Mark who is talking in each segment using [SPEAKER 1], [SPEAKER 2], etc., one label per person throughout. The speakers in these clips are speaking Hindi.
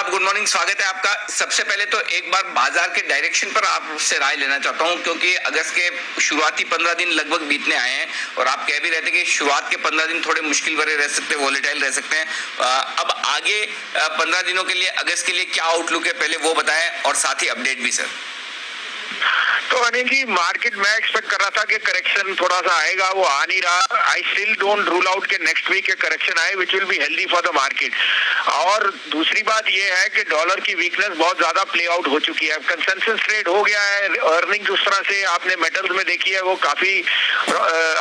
[SPEAKER 1] साहब गुड मॉर्निंग, स्वागत है आपका। सबसे पहले तो एक बार बाजार के डायरेक्शन पर आपसे राय लेना चाहता हूं, क्योंकि अगस्त के शुरुआती 15 दिन लगभग बीतने आए हैं और आप कह भी रहे थे कि शुरुआत के 15 दिन थोड़े मुश्किल भरे रह सकते हैं, वॉलेटाइल रह सकते हैं। अब आगे 15 दिनों के लिए, अगस्त के लिए क्या आउटलुक है, पहले वो बताएं और साथ ही अपडेट भी सर।
[SPEAKER 2] तो अनिल जी, मार्केट मैं एक्सपेक्ट कर रहा था कि करेक्शन थोड़ा सा आएगा, वो आ नहीं रहा। I still don't rule out के नेक्स्ट वीक के करेक्शन आए which will be healthy for the market. और दूसरी बात ये है कि डॉलर की वीकनेस बहुत ज्यादा प्ले आउट हो चुकी है, कंसेंसस ट्रेड हो गया है। अर्निंग जिस तरह से आपने मेटल्स में देखी है वो काफी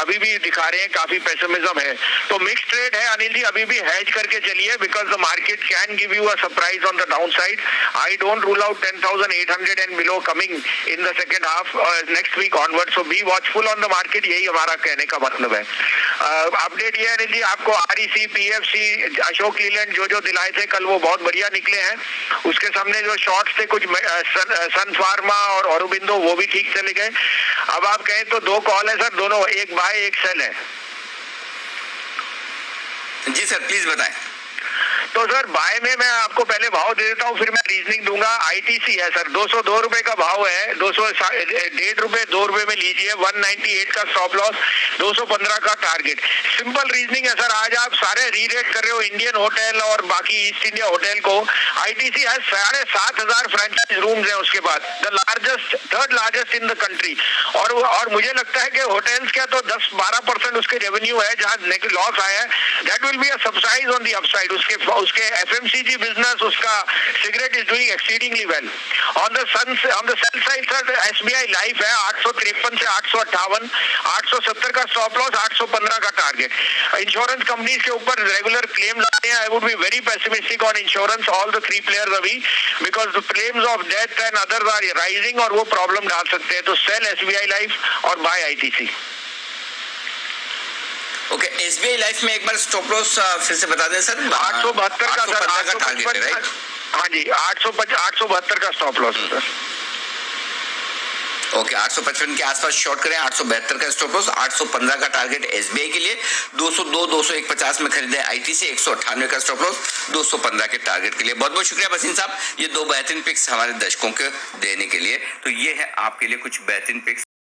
[SPEAKER 2] अभी भी दिखा रहे हैं, काफी पेसिमिज्म है। तो मिक्स ट्रेड है अनिल जी, अभी भी हेज करके चलिए because the market can give you a surprise on the down side. I don't rule out 10,800 and below coming in the second half next week onward, so be watchful on the market, यही हमारा कहने का मतलब है। अपडेट ये है अनिल जी, आपको आरईसी, पीएफसी, अशोक लीलैंड जो दिलाए थे कल वो बहुत बढ़िया निकले हैं। उसके सामने जो शॉर्ट्स थे कुछ सन फार्मा और औरोबिंदो वो भी ठीक चले गए। अब आप कहें तो दो कॉल है सर, दोनों एक बाय एक सेल है।
[SPEAKER 1] जी सर प्लीज बताएं।
[SPEAKER 2] तो सर बाय में मैं आपको पहले भाव दे देता हूँ, फिर मैं रीजनिंग दूंगा। आईटीसी है सर, 202 रुपए का भाव है, 1.5 रुपए 2 रुपए में लीजिए। 198 का स्टॉप लॉस, 215 का टारगेट। सिंपल रीजनिंग है सर, आज आप सारे रीरेट कर रहे हो इंडियन होटल और बाकी ईस्ट इंडिया होटल को। आईटीसी है 7,500 फ्रेंचाइज रूम्स है, उसके बाद third largest in the country. और मुझे लगता है कि होटल्स का तो 10-12% उसके रेवेन्यू है, जहाँ लॉस आया है that will be a subside on the upside. उसके एफएमसीजी बिजनेस, उसका cigarette is doing exceedingly well. On the sell side sir SBI life है 853 से 858, 870 का स्टॉप लॉस, 815 का टारगेट। इंश्योरेंस कंपनीज के ऊपर रेगुलर क्लेम लाते हैं। I would be very pessimistic on insurance, all the 3 players अभी, because the claims of death and others are rising और वो प्रॉब्लम डाल सकते हैं। तो सेल एसबीआई लाइफ और buy ITC.
[SPEAKER 1] Okay, SBI life में एक बार स्टॉप लॉस फिर से बता दें सर।
[SPEAKER 2] 872 का सर,
[SPEAKER 1] 815 का टारगेट है राइट?
[SPEAKER 2] हाँ जी, 872 का स्टॉप लॉस है सर।
[SPEAKER 1] ओके, 855 के आसपास शॉर्ट करें, 872 का स्टॉप लॉस, 815 का टारगेट एसबीआई के लिए, 202, 201.50 में खरीदे आईटीसी, 198 का स्टॉप लॉस, 215 के टारगेट के लिए। बहुत बहुत शुक्रिया बसीन साहब, ये 2 बेहतरीन पिक्स हमारे दर्शकों को देने के लिए। तो ये है आपके लिए कुछ बेहतरीन पिक्स